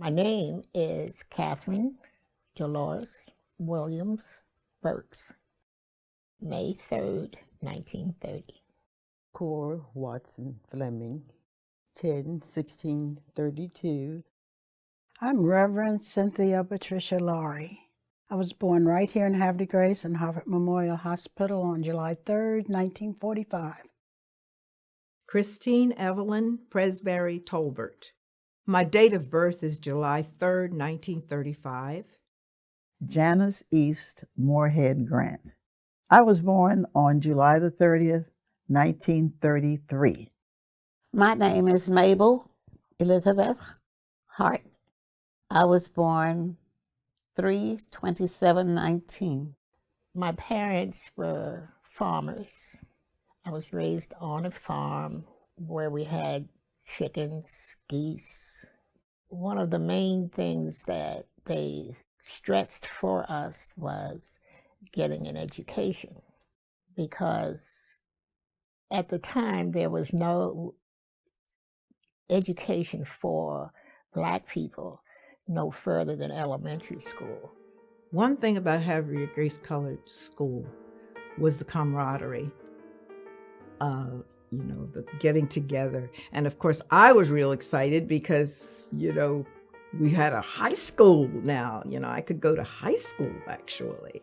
My name is Catherine Dolores Williams Burks, May 3rd, 1930. Cora Watson Fleming, 10/16/32. I'm Reverend Cynthia Patricia Laurie. I was born right here in Havre Grace in Harvard Memorial Hospital on July 3rd, 1945. Christine Evelyn Presbury Tolbert. My date of birth is July 3rd, 1935. Janice East Moorhead Grant. I was born on July the 30th, 1933. My name is Mabel Elizabeth Hart. I was born 3/27/19. My parents were farmers. I was raised on a farm where we had chickens, geese. One of the main things that they stressed for us was getting an education, because at the time there was no education for Black people no further than elementary school. One thing about Havre Grace Colored School was the camaraderie, the getting together. And of course, I was real excited because, we had a high school now. I could go to high school, actually.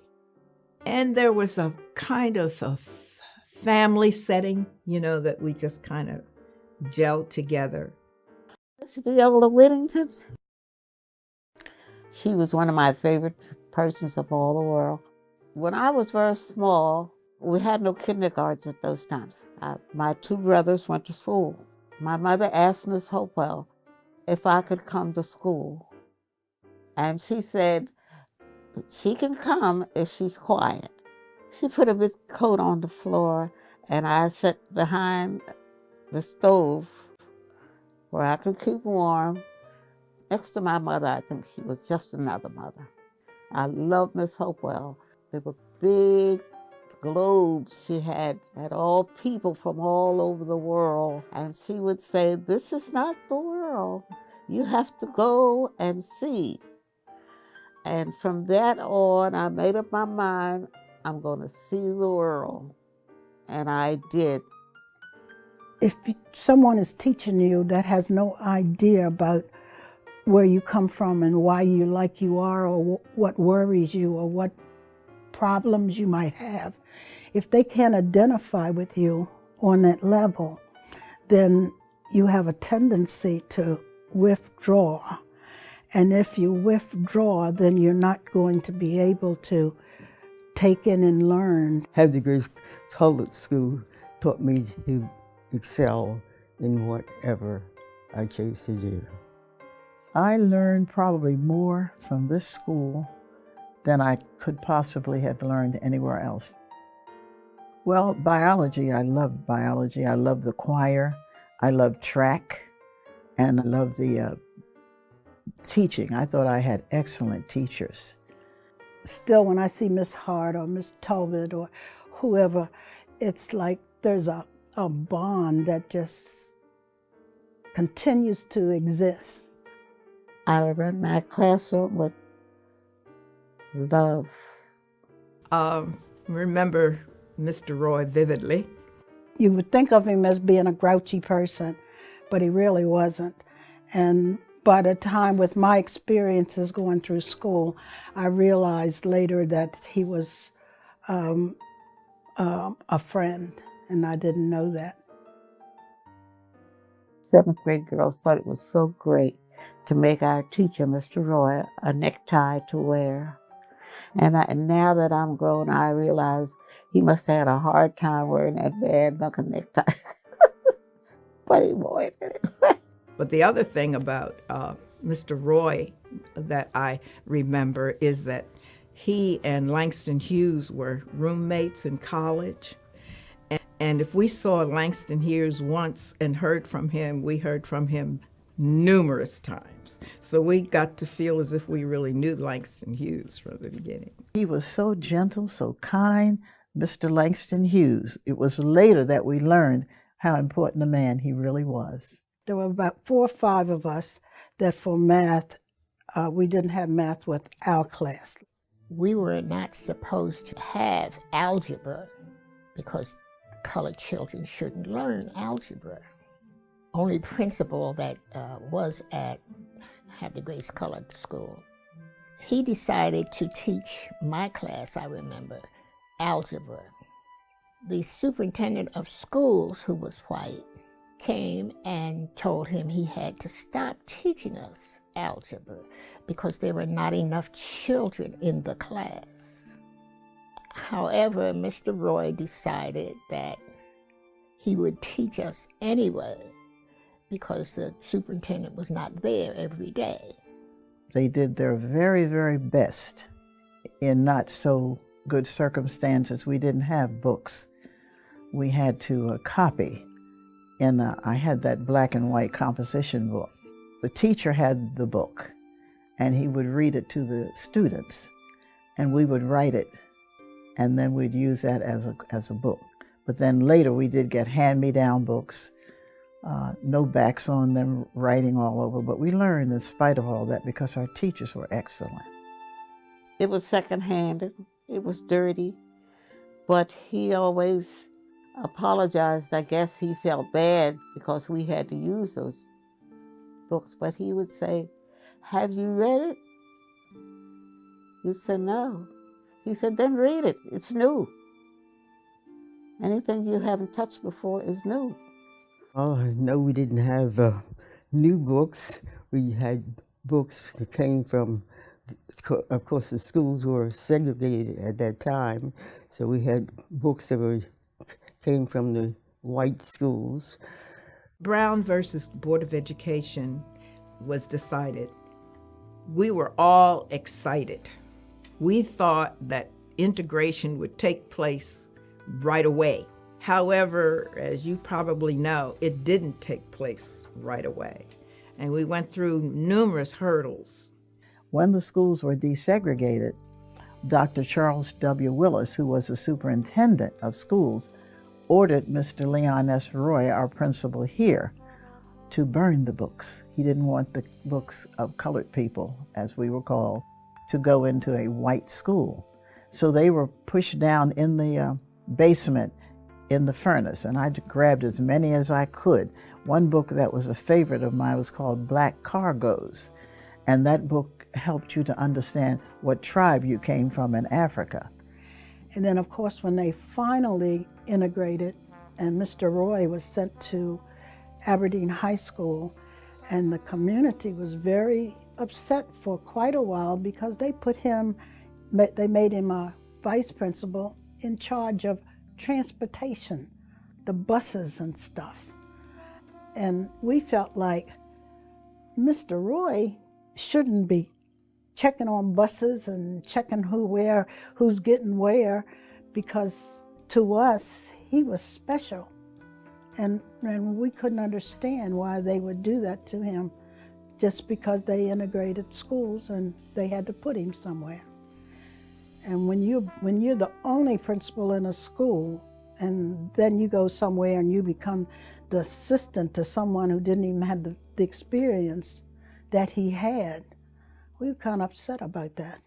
And there was a kind of a family setting, that we just kind of gelled together. Viola Whittington. She was one of my favorite persons of all the world. When I was very small, we had no kindergartens at those times. My two brothers went to school. My mother asked Miss Hopewell if I could come to school. And she said she can come if she's quiet. She put a big coat on the floor, and I sat behind the stove where I could keep warm. Next to my mother, I think she was just another mother. I loved Miss Hopewell. They were big globes. She had all people from all over the world. And she would say, "This is not the world. You have to go and see." And from that on, I made up my mind, I'm going to see the world. And I did. If someone is teaching you that has no idea about where you come from and why you're like you are, or what worries you, or what problems you might have, if they can't identify with you on that level, then you have a tendency to withdraw. And if you withdraw, then you're not going to be able to take in and learn. Havre Grace Colored School taught me to excel in whatever I chose to do. I learned probably more from this school than I could possibly have learned anywhere else. Well, biology, I loved biology. I loved the choir. I loved track. And I loved the teaching. I thought I had excellent teachers. Still, when I see Miss Hart or Miss Talbot or whoever, it's like there's a bond that just continues to exist. I run my classroom with love. Remember Mr. Roy vividly. You would think of him as being a grouchy person, but he really wasn't. And by the time, with my experiences going through school, I realized later that he was a friend, and I didn't know that. Seventh grade girls thought it was so great to make our teacher, Mr. Roy, a necktie to wear. And now that I'm grown, I realize he must have had a hard time wearing that bad-looking necktie. But he wore it anyway. But the other thing about Mr. Roy that I remember is that he and Langston Hughes were roommates in college. And if we saw Langston Hughes once and heard from him, we heard from him numerous times. So we got to feel as if we really knew Langston Hughes from the beginning. He was so gentle, so kind, Mr. Langston Hughes. It was later that we learned how important a man he really was. There were about 4 or 5 of us that for math We didn't have math with our class. We were not supposed to have algebra because colored children shouldn't learn algebra. Only principal that was at Havre Grace Colored School, he decided to teach my class, I remember, algebra. The superintendent of schools, who was white, came and told him he had to stop teaching us algebra because there were not enough children in the class. However, Mr. Roy decided that he would teach us anyway because the superintendent was not there every day. They did their very, very best in not so good circumstances. We didn't have books. We had to copy. And I had that black and white composition book. The teacher had the book, and he would read it to the students, and we would write it, and then we'd use that as a book. But then later we did get hand-me-down books, no backs on them, writing all over, but we learned in spite of all that because our teachers were excellent. It was second-handed, it was dirty, but he always apologized. I guess he felt bad because we had to use those books, but he would say, "Have you read it?" You said, "No." He said, "Then read it, it's new. Anything you haven't touched before is new." Oh, no, we didn't have new books. We had books that came from, of course, the schools were segregated at that time, so we had books that came from the white schools. Brown versus Board of Education was decided. We were all excited. We thought that integration would take place right away. However, as you probably know, it didn't take place right away. And we went through numerous hurdles. When the schools were desegregated, Dr. Charles W. Willis, who was the superintendent of schools, ordered Mr. Leon S. Roy, our principal here, to burn the books. He didn't want the books of colored people, as we were called, to go into a white school. So they were pushed down in the basement in the furnace, and I grabbed as many as I could. One book that was a favorite of mine was called Black Cargoes, and that book helped you to understand what tribe you came from in Africa. And then, of course, when they finally integrated and Mr. Roy was sent to Aberdeen High School, and the community was very upset for quite a while because they made him a vice principal in charge of transportation, the buses and stuff. And we felt like Mr. Roy shouldn't be checking on buses and checking who's getting where, because to us, he was special. And we couldn't understand why they would do that to him just because they integrated schools and they had to put him somewhere. And when you're the only principal in a school, and then you go somewhere and you become the assistant to someone who didn't even have the experience that he had, we were kind of upset about that.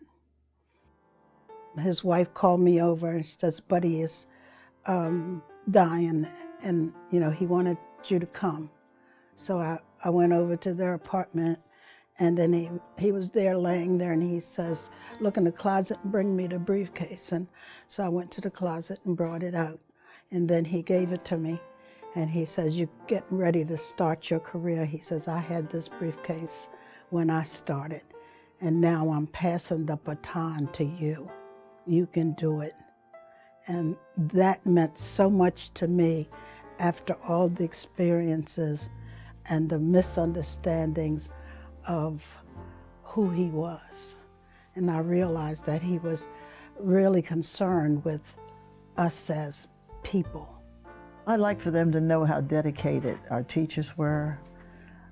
His wife called me over and says, "Buddy is dying, and he wanted you to come." So I went over to their apartment, and then he was there laying there, and he says, "Look in the closet and bring me the briefcase." And so I went to the closet and brought it out, and then he gave it to me, and he says, "You're getting ready to start your career." He says, "I had this briefcase when I started, and now I'm passing the baton to you. You can do it." And that meant so much to me after all the experiences and the misunderstandings of who he was. And I realized that he was really concerned with us as people. I'd like for them to know how dedicated our teachers were,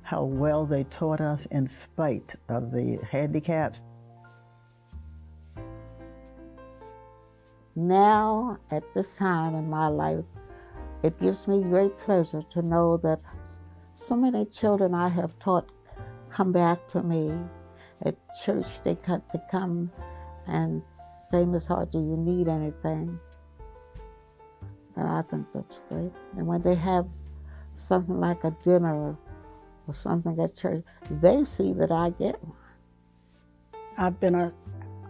how well they taught us in spite of the handicaps. Now, at this time in my life, it gives me great pleasure to know that so many children I have taught come back to me at church they come and say, Miss Hart, do you need anything? And I think that's great. And when they have something like a dinner or something at church, they see that I get one. I've been a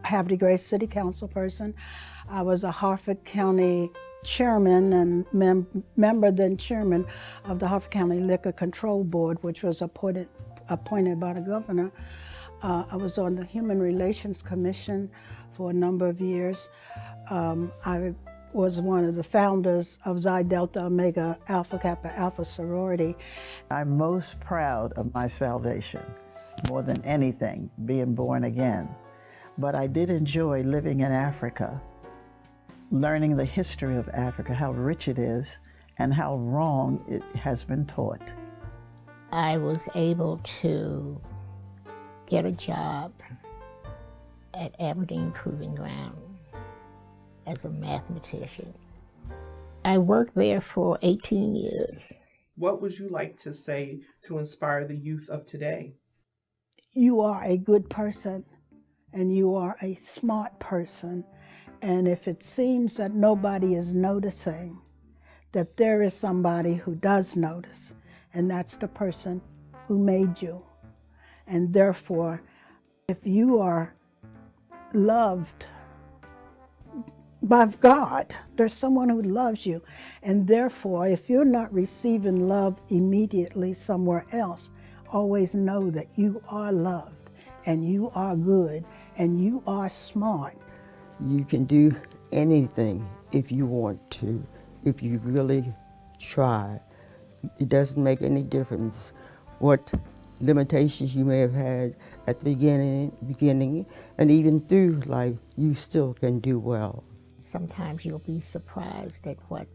Havre Grace City Council person. I was a Harford County chairman and member then chairman of the Harford County Liquor Control Board, which was appointed by the governor. I was on the Human Relations Commission for a number of years. I was one of the founders of Xi Delta Omega Alpha Kappa Alpha sorority. I'm most proud of my salvation, more than anything, being born again. But I did enjoy living in Africa, learning the history of Africa, how rich it is, and how wrong it has been taught. I was able to get a job at Aberdeen Proving Ground as a mathematician. I worked there for 18 years. What would you like to say to inspire the youth of today? You are a good person and you are a smart person. And if it seems that nobody is noticing, that there is somebody who does notice, and that's the person who made you. And therefore, if you are loved by God, there's someone who loves you. And therefore, if you're not receiving love immediately somewhere else, always know that you are loved and you are good and you are smart. You can do anything if you want to, if you really try. It doesn't make any difference what limitations you may have had at the beginning, and even through life, you still can do well. Sometimes you'll be surprised at what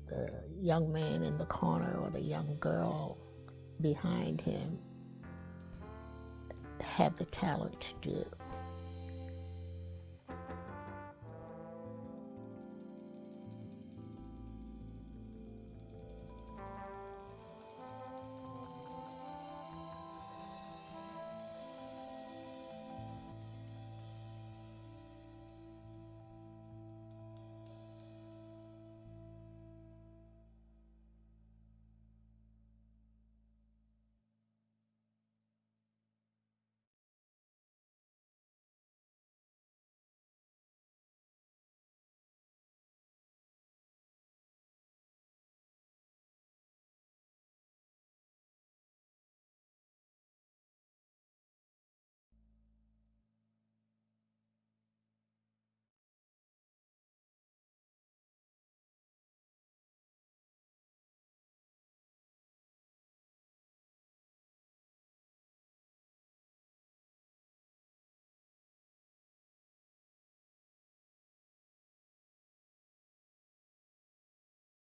the young man in the corner or the young girl behind him have the talent to do.